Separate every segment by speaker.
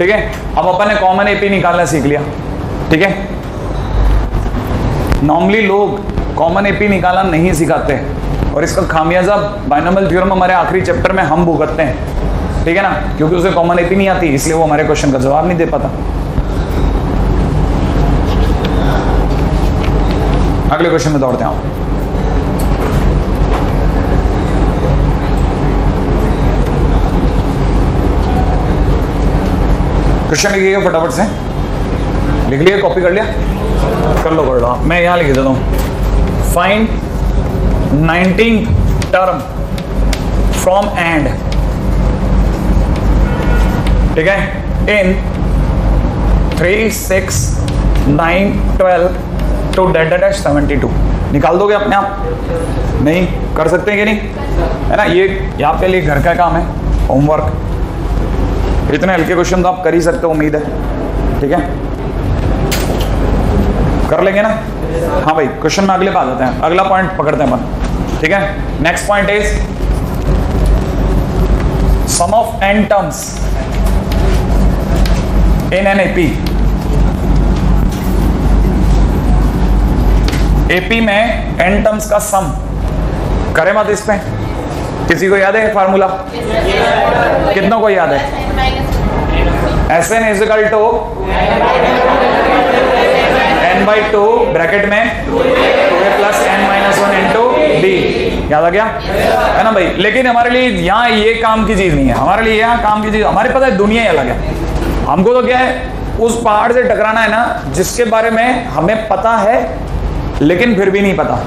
Speaker 1: ठीक है, अब अपन ने कॉमन एपी निकालना सीख लिया। ठीक है, नॉर्मली लोग कॉमन एपी निकालना नहीं सिखाते और इसका खामियाजा बाइनोमियल थ्योरम हमारे आखिरी चैप्टर में हम भुगतते हैं। ठीक है ना, क्योंकि उसे कॉमन एपी नहीं आती, इसलिए वो हमारे क्वेश्चन का जवाब नहीं दे पाता। अगले क्वेश्चन में दौड़ते हैं। क्वेश्चन लिखिएगा फटाफट से, लिख लिया, कॉपी कर लिया, कर लो। मैं यहां लिख देता हूं, find 19th term from and. ठीक है, इन 3, 6, 9, 12 टू -72 निकाल दोगे अपने आप? नहीं कर सकते हैं कि नहीं, है ना। ये आपके लिए घर का काम है, होमवर्क। इतने हल्के क्वेश्चन तो आप कर ही सकते हो, उम्मीद है। ठीक है, कर लेंगे ना। हाँ भाई, क्वेश्चन में अगले पे आ जाते हैं, अगला पॉइंट पकड़ते हैं अपन। ठीक है, next point is sum of n terms in an AP. AP में n टर्म्स का सम करें मत इस पे। किसी को याद है फार्मूला? कितनों को याद है? Sn is equal to n/2 bracket में 2a plus n-1 into D. याद आ गया, है ना भाई। लेकिन हमारे लिए यहाँ ये काम की चीज नहीं है, हमारे लिए यहाँ काम की चीज, हमारे पता है दुनिया ही अलग है। हमको तो क्या है, उस पहाड़ से टकराना है ना जिसके बारे में हमें पता है लेकिन फिर भी नहीं पता।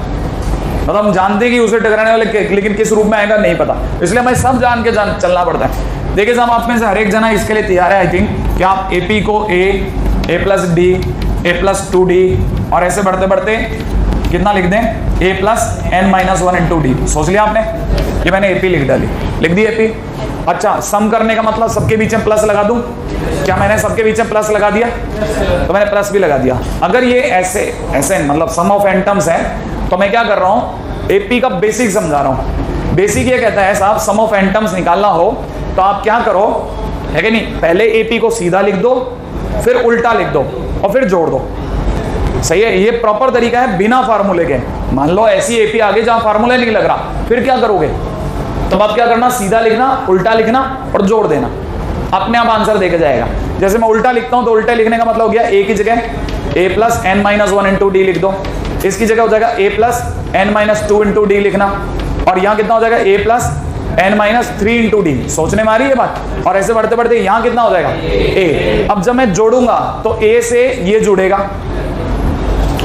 Speaker 1: मतलब हम जानते कि उसे टकराने वाले, लेकिन किस रूप में आएगा नहीं पता, इसलिए हमें सब जान के चलना पड़ता है। देखिए साहब, आप में से हर एक जना इसके लिए तैयार है आई थिंक कि आप एपी को a plus D, a plus 2d और ऐसे बढ़ते बढ़ते कितना लिख दें, a plus n-1 into D. सोच लिया आपने, ये मैंने एपी लिख डाली, लिख दी एपी। अच्छा, सम करने का मतलब सबके बीच में प्लस लगा दूं? क्या मैंने सबके बीच में प्लस लगा दिया? तो मैंने प्लस भी लगा दिया। अगर ये ऐसे मतलब सम ऑफ n टर्म्स है तो मैं क्या कर रहा हूं, एपी का बेसिक समझा रहा हूं। बेसिक ये कहता है साहब, सम ऑफ n टर्म्स निकालना हो तो आप क्या करो, है कि नहीं, पहले एपी को सीधा लिख दो, फिर उल्टा लिख दो और फिर जोड़ दो। सही है, ये प्रॉपर तरीका है बिना फार्मूले के। मान लो ऐसी एपी आगे जहां फार्मूला नहीं लग रहा, फिर क्या करोगे? तब आप क्या करना, सीधा लिखना, उल्टा लिखना और जोड़ देना, अपने आप आंसर देके जाएगा। जैसे मैं उल्टा लिखता हूं तो उल्टा लिखने का मतलब हो गया ए की जगह a plus n-1 into D लिख दो, इसकी जगह हो जाएगा a plus n-2 into D लिखना, और यहाँ कितना हो जाएगा a plus n-3 into D. सोचने में आ रही है बात। और ऐसे बढ़ते बढ़ते यहाँ कितना हो जाएगा a। अब जब मैं जोड़ूंगा तो a से ये जुड़ेगा,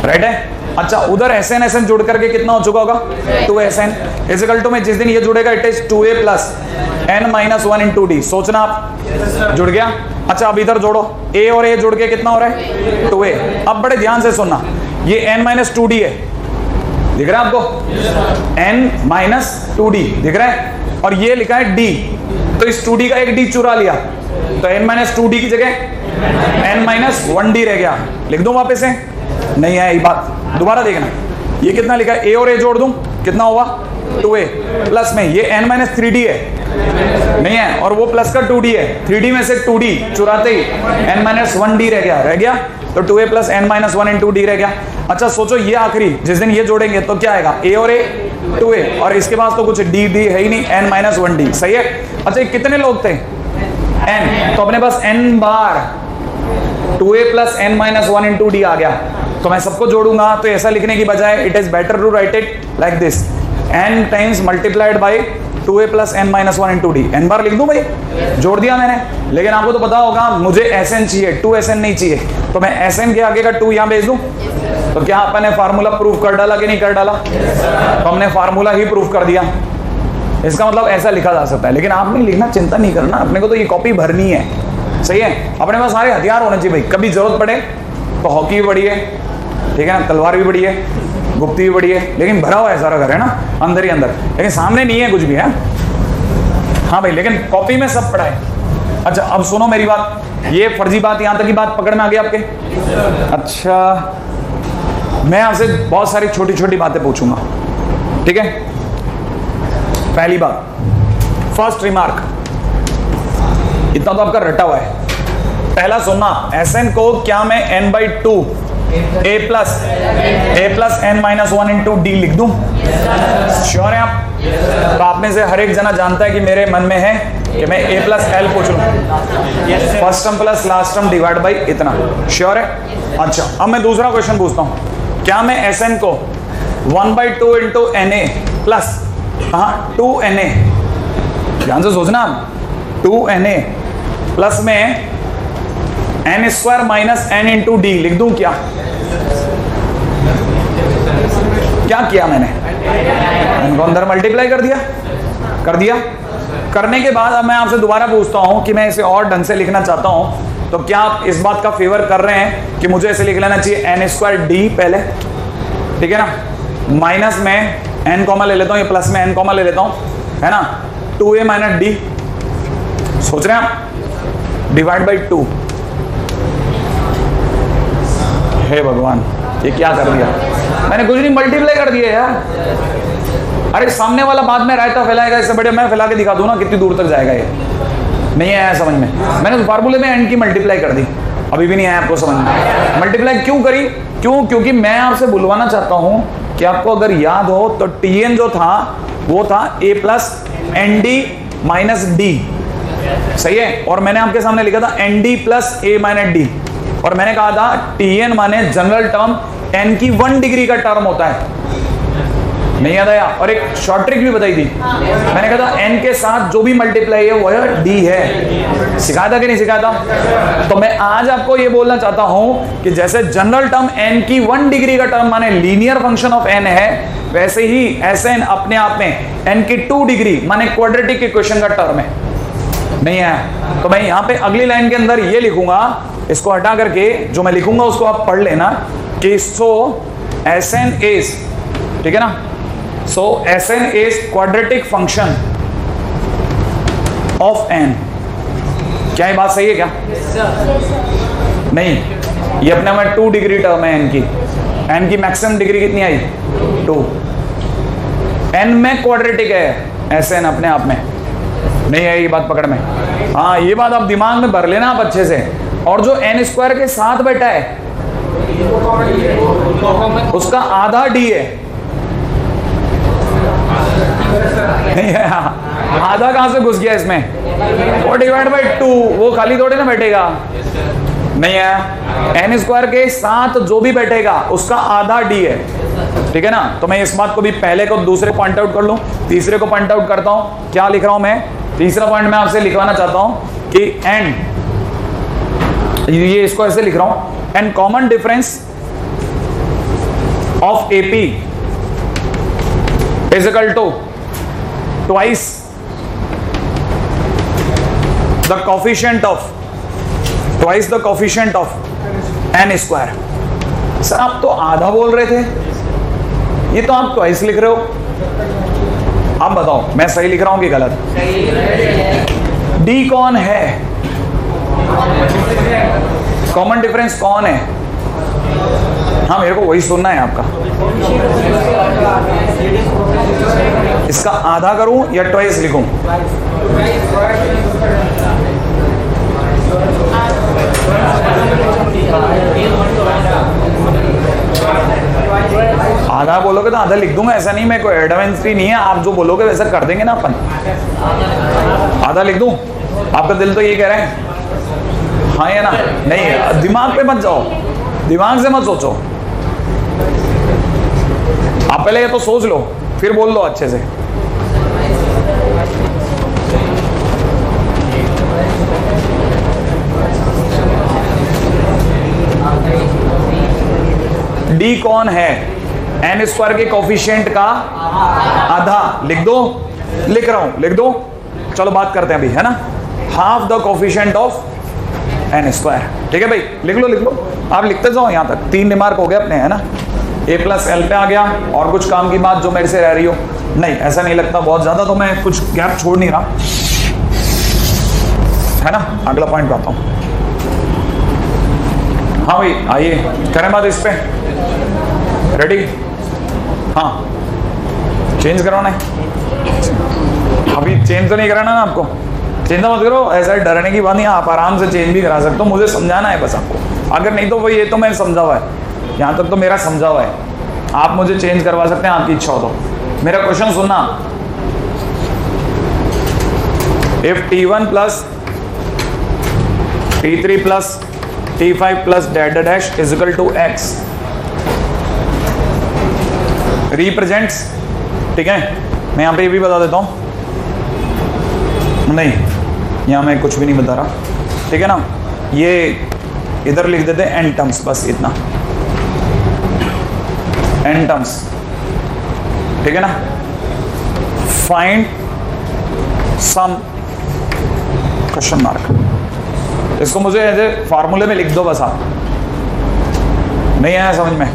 Speaker 1: राइट है। अच्छा, उधर SN जुड़ करके कितना हो चुका होगा 2SN इज इक्वल टू में जिस दिन ये जुड़ेगा it is 2a plus n-1 into D. सोचना आप, जुड़ गया। अच्छा, अब इधर जोड़ो, a और a जुड़ के कितना हो रहा है 2a। अब बड़े ध्यान से सुनना, ये n-2d है, दिख रहा है आपको? n-2d दिख रहा है, और ये लिखा है d, तो इस 2d का एक d चुरा लिया, तो n-2d की जगह n-1d रह गया। लिख दूं वापस से? नहीं है ये बात, दोबारा देखना। ये कितना लिखा है, a और a जोड़ दूं, कितना हुआ 2a, प्लस में ये n-3d है, नहीं है, और वो प्लस का 2d है, 3d में से 2d चुराते ही n-1d रह गया, तो 2a plus n-1 into D रह गया। अच्छा सोचो, ये आखिरी जिस दिन ये जोड़ेंगे तो क्या आएगा, a और a 2a, और इसके पास तो कुछ d है ही नहीं, n-1d। सही है। अच्छा, कितने लोग थे n, तो अपने पास n bar 2a plus n-1 into D आ गया। तो मैं सबको जोड़ूंगा तो ऐसा लिखने की बजाय it is better to write it like this, n times multiplied by 2a plus n-1 into D. n बार लिख दूं भाई, जोड़ दिया मैंने। लेकिन आपको तो पता होगा मुझे SN चाहिए, 2SN नहीं चाहिए, तो मैं SN के आगे का 2 यहाँ भेज दूं। तो क्या अपन ने फार्मूला प्रूफ कर डाला कि नहीं कर डाला? तो हमने फार्मूला ही प्रूफ कर दिया। इसका मतलब ऐसा लिखा जा सकता है, लेकिन आपने लिखना चिंता नहीं करना, अपने को तो ये कॉपी भरनी है। सही है, अपने पास सारे हथियार होने चाहिए भाई, कभी जरूरत पड़े तो हॉकी भी बड़ी है, ठीक है ना, तलवार भी बड़ी है, गुप्ती भी बड़ी है, लेकिन भरा हुआ है सारा घर, है ना, अंदर ही अंदर, लेकिन सामने नहीं है कुछ भी, है। हाँ भाई, लेकिन कॉपी में सब पड़ा है। अच्छा, अब सुनो मेरी बात, ये फर्जी बात, यहां तक की बात पकड़ में आ गई आपके? अच्छा, मैं आपसे बहुत सारी छोटी छोटी बातें पूछूंगा, ठीक है। पहली बात, फर्स्ट रिमार्क, इतना तो आपका रटा हुआ है, पहला सुनना, Sn को क्या मैं n/2 a plus n minus 1 into D लिख दूं? श्योर है आप? तो आप में से हर एक जना जानता है कि मेरे मन में है कि मैं a प्लस एल पूछ लूं, first term plus last term divide by इतना। श्योर है? अच्छा, अब मैं दूसरा क्वेश्चन पूछता हूं, क्या मैं Sn को 1/2 इंटू Na प्लस 2Na, ध्यान से सोचना, 2Na प्लस में n square minus n into D लिख दूं क्या? क्या किया मैंने? इनको अंदर मल्टीप्लाई कर दिया। करने के बाद अब मैं आपसे दोबारा पूछता हूं कि मैं इसे और ढंग से लिखना चाहता हूं, तो क्या आप इस बात का फेवर कर रहे हैं कि मुझे ऐसे लिख लेना चाहिए n स्क्वायर डी पहले, ठीक है ना, माइनस में n कॉमा ले लेता हूं, ये प्लस में n कॉमा ले लेता हूं, है ना, 2a माइनस डी, सोच रहे हैं आप, डिवाइड बाई 2। हे भगवान, ये क्या कर दिया मैंने? कुछ नहीं, मल्टीप्लाई कर दिया यार। अरे सामने वाला बाद में रायता फैलाएगा, इससे बड़े मैं फैला के दिखा दूं ना कितनी दूर तक जाएगा, ये नहीं आया समझ में। मैंने उस फार्मूले में n की मल्टीप्लाई कर दी, अभी भी नहीं आया आपको समझ में। मल्टीप्लाई क्यों करी? क्योंकि मैं आपसे बुलवाना चाहता हूं कि आपको अगर याद हो तो Tn जो था वो था a plus N D minus D, सही है, और मैंने आपके सामने लिखा था N D plus A minus D, और मैंने कहा था Tn माने जनरल टर्म n की 1 डिग्री का टर्म होता है, नहीं याद आया? और एक शॉर्ट ट्रिक भी बताई थी, मैंने कहा था n के साथ जो भी मल्टीप्लाई है वह d है। सिखाया था कि नहीं सिखाया था? तो मैं आज आपको ये बोलना चाहता हूं कि जैसे जनरल टर्म n की 1 डिग्री का टर्म माने लीनियर फंक्शन ऑफ n है, वैसे ही Sn अपने आप में n की 2 डिग्री माने क्वाड्रेटिक इक्वेशन का टर्म है, नहीं है? तो मैं यहाँ पे अगली लाइन के अंदर ये लिखूंगा, इसको हटा करके जो मैं लिखूंगा उसको आप पढ़ लेना कि सो Sn इज, ठीक है ना, सो Sn is quadratic function of n। क्या ये बात सही है क्या? नहीं, ये अपने में 2 डिग्री टर्म है n की मैक्सिमम डिग्री कितनी आई? 2। n में क्वाड्रेटिक है Sn अपने आप में, नहीं है ये बात पकड़ में? हाँ, ये बात आप दिमाग में भर लेना आप अच्छे से। और जो n स्क्वायर के साथ बैठा है उसका आधा d है, नहीं है? आधा कहां से घुस गया इसमें? वो डिवाइड बाई 2, वो खाली थोड़े ना बैठेगा, नहीं है? n स्क्वायर के साथ जो भी बैठेगा उसका आधा d है, ठीक है ना? तो मैं इस बात को भी पहले को दूसरे पॉइंट आउट कर लूं, तीसरे को पॉइंट आउट करता हूं। क्या लिख रहा हूं मैं? तीसरा पॉइंट मैं आपसे लिखवाना चाहता हूं कि n, ये इसको ऐसे लिख रहा हूं, and common difference of AP is equal to twice the coefficient of n square. Sir आप तो आधा बोल रहे थे, ये तो आप ट्वाइस लिख रहे हो, आप बताओ मैं सही लिख रहा हूं कि गलत? d कौन है? कॉमन डिफरेंस कौन है? हाँ, मेरे को वही सुनना है आपका। इसका आधा करूं या ट्वाइस लिखूं? आधा बोलोगे तो आधा लिख दूंगा, ऐसा नहीं, मैं कोई एडवांसरी नहीं है, आप जो बोलोगे वैसा कर देंगे ना अपन। आधा लिख दूं? आपका दिल तो ये कह रहा है हाँ या ना? नहीं, दिमाग पे मत जाओ, दिमाग से मत सोचो, आप पहले ये तो सोच लो फिर बोल लो अच्छे से। डी कौन है? एन स्क्वायर के कोफिशिएंट का आधा। लिख दो? लिख रहा हूं, लिख दो, चलो बात करते हैं अभी, है ना? Half the coefficient of N square, ठीक है भाई? लिख लो, लिख लो, आप लिखते जाओ यहां तक। 3 रिमार्क हो गए अपने, है ना? ए प्लस एल पे आ गया। और कुछ काम की बात जो मेरे से रह रही हो? नहीं, ऐसा नहीं लगता बहुत ज्यादा, तो मैं कुछ गैप छोड़ नहीं रहा, है ना? अगला पॉइंट पे आता हूं। हाँ भाई आइए, करें बात इस पे? रेडी? हाँ, चेंज करवाना है? अभी चेंज तो नहीं कराना ना आपको? चिंता मत करो, ऐसा डरने की बात नहीं, आप आराम से चेंज भी करा सकते हो, मुझे समझाना है बस आपको। अगर नहीं तो वो ये तो मैंने समझा हुआ है, यहाँ तक तो मेरा समझा हुआ है, आप मुझे चेंज करवा सकते हैं आपकी इच्छा हो तो। मेरा क्वेश्चन सुनना, if T1 plus T3 plus T5 plus dash dash is equal to X represents, ठीक है, मैं यहाँ पे ये भी बता देता हूँ, नहीं यहाँ मैं कुछ भी नहीं बता रहा, ठीक है ना, ये इधर लिख देते हैं n टर्म्स, बस इतना n टर्म्स, ठीक है ना। फाइंड सम क्वेश्चन मार्क, इसको मुझे ऐसे फार्मूले में लिख दो बस आप, नहीं आया समझ में।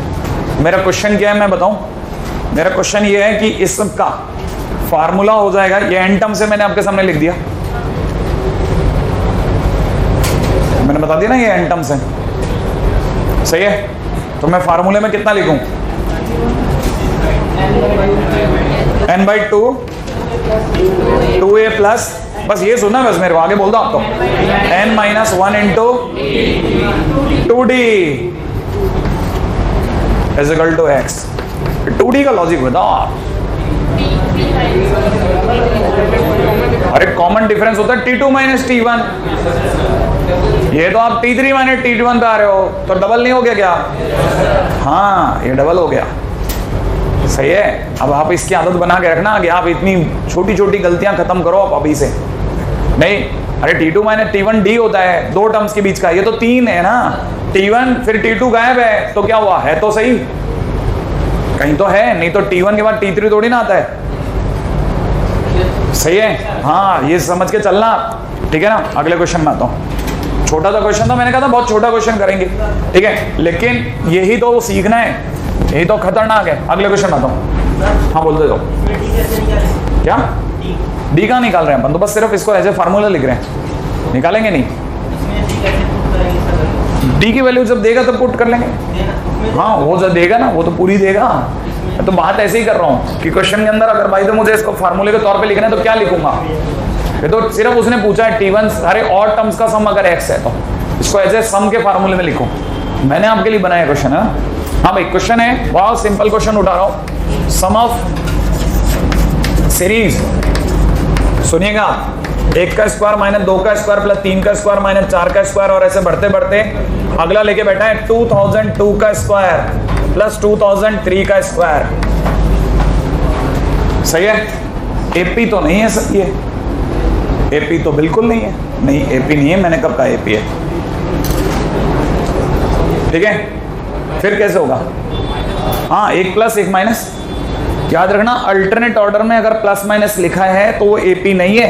Speaker 1: मेरा क्वेश्चन क्या है मैं बताऊं, मेरा क्वेश्चन ये है कि इस सब का फार्मूला हो जाएगा, ये n टर्म से मैंने आपके सामने लिख दिया, मैंने बता दिया ना ये n टर्म्स है, सही है। तो मैं फार्मूले में कितना लिखूं, n/2 2a प्लस, बस ये सुनना बस मेरे को, आगे बोल दो आप तो, n-1 into 2d is equal to x। 2d का लॉजिक बताओ आप। अरे कॉमन डिफरेंस होता है T2 माइनस T1, ये तो आप T3 माइनस T1 पे आ रहे हो, तो डबल नहीं हो गया क्या? हाँ ये डबल हो गया, सही है। अब आप इसकी आदत बना के रखना कि आप इतनी छोटी छोटी गलतियां खत्म करो आप अभी से, नहीं। अरे T2 माइनस T1 D होता है, दो टर्म्स के बीच का, ये तो 3 है ना, T1 फिर T2 गायब है, तो क्या हुआ, है तो सही, कहीं तो है, नहीं तो T1 के बाद T3 थोड़ी ना आता है, सही है। हाँ ये समझ के चलना, ठीक है ना। अगले क्वेश्चन में आता हूँ, छोटा सा क्वेश्चन था, मैंने कहा था बहुत छोटा क्वेश्चन करेंगे, ठीक है, लेकिन यही तो सीखना है, यही तो खतरनाक है। अगले क्वेश्चन में आता हूँ, हाँ बोल दे दो, क्या डी का निकाल रहे हैं अपन तो, बस सिर्फ इसको ऐसे फार्मूला लिख रहे हैं, निकालेंगे नहीं, डी की वैल्यू जब देगा तब पुट कर लेंगे। हाँ वो जब देगा ना, वो तो पूरी देगा, मैं तो बात ऐसे ही कर रहा हूँ कि क्वेश्चन के अंदर अगर भाई तो मुझे इसको फार्मूले के तौर पे लिखना है तो क्या लिखूंगा, ये तो सिर्फ उसने पूछा है T1 सारे और टर्म्स का सम अगर x है तो इसको एज ए सम के फार्मूले में लिखो, मैंने आपके लिए बनाया क्वेश्चन है ना। हाँ भाई क्वेश्चन है, बहुत सिंपल क्वेश्चन उठा रहा हूँ, सम ऑफ सीरीज, सुनिएगा, 1 का स्क्वायर माइनस 2 का स्क्वायर प्लस 3 का स्क्वायर माइनस 4 का स्क्वायर, और ऐसे बढ़ते बढ़ते अगला लेके बैठा है 2002 का स्क्वायर प्लस 2003 का स्क्वायर, सही है। एपी तो नहीं है सर, ये एपी तो बिल्कुल नहीं है, नहीं एपी नहीं है, मैंने कब कहा एपी है, ठीक है। फिर कैसे होगा, हाँ 1 प्लस 1 माइनस, याद रखना अल्टरनेट ऑर्डर में अगर प्लस माइनस लिखा है तो वो एपी नहीं है,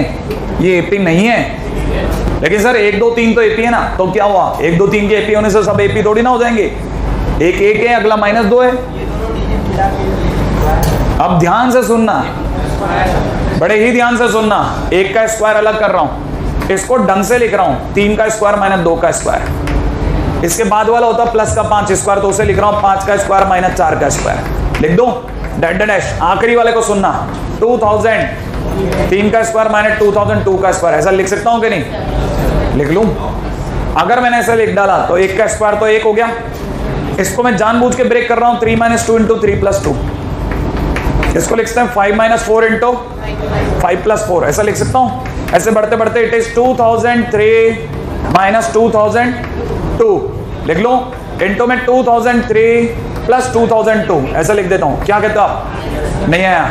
Speaker 1: ये एपी नहीं है। लेकिन सर 1 2 3 तो एपी है ना, तो क्या हुआ, 1 2 3 के एपी होने से सब एपी थोड़ी ना हो जाएंगे, एक है, अगला -2 है। अब ध्यान से सुनना, बड़े ही ध्यान से सुनना, 1 का स्क्वायर अलग कर रहा हूं, इसको ढंग से लिख रहा हूं, 3 का स्क्वायर माइनस 2 का स्क्वायर, इसके बाद वाला होता प्लस का 5 स्क्वायर, तो उसे लिख रहा हूं 5 का स्क्वायर माइनस 4 का स्क्वायर, लिख दो डैश डैश। आखिरी वाले को सुनना, 2000 3 का स्क्वायर माइनस 2002 का स्क्वायर, ऐसा लिख सकता हूं कि नहीं, लिख लूं। अगर मैंने ऐसा लिख डाला तो 1 का स्क्वायर तो 1 हो गया, इसको मैं जानबूझ के ब्रेक कर रहा हूं, 3 - 2 इंटू 3 + 2, इसको लिख सकते हैं 5 - 4 इंटू 5 + 4, ऐसा लिख सकता हूं। ऐसे बढ़ते बढ़ते इट इज 2003 - 2002, लिख लो, इंटू में 2003 + 2002, ऐसा लिख देता हूं। क्या कहते हो आप, नहीं आया?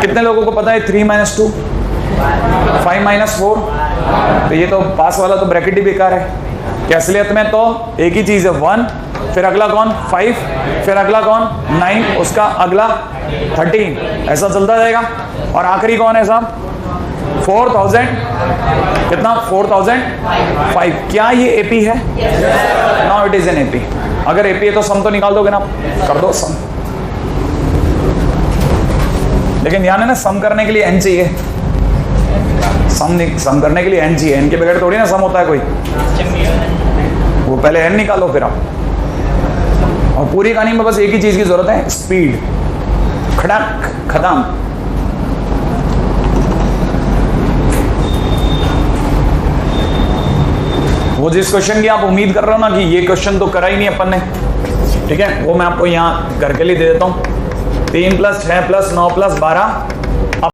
Speaker 1: कितने लोगों को पता है 3 - 2 5 - 4, तो ये तो पास वाला तो ब्रैकेट ही बेकार है, कि असलियत में तो एक ही चीज है, 1 फिर अगला कौन 5 फिर अगला कौन 9 उसका अगला 13, ऐसा चलता जाएगा। और आखिरी कौन है साहब, 4000, कितना 4005, क्या ये एपी है? Now it is an AP. अगर एपी है तो सम तो निकाल दोगे ना, कर दो सम, लेकिन ध्यान है ना सम करने के लिए एन चाहिए, सम करने के लिए एन चाहिए, एन के बगैर थोड़ी ना सम होता है कोई, वो पहले एन निकालो फिर आप। और पूरी कहानी में बस एक ही चीज की जरूरत है, स्पीड, खड़क खत्म। वो जिस क्वेश्चन की आप उम्मीद कर रहे हो ना कि ये क्वेश्चन तो करा ही नहीं अपन ने, ठीक है, वो मैं आपको यहाँ करके लिए दे देता हूँ। 3 + 6 + 9 + 12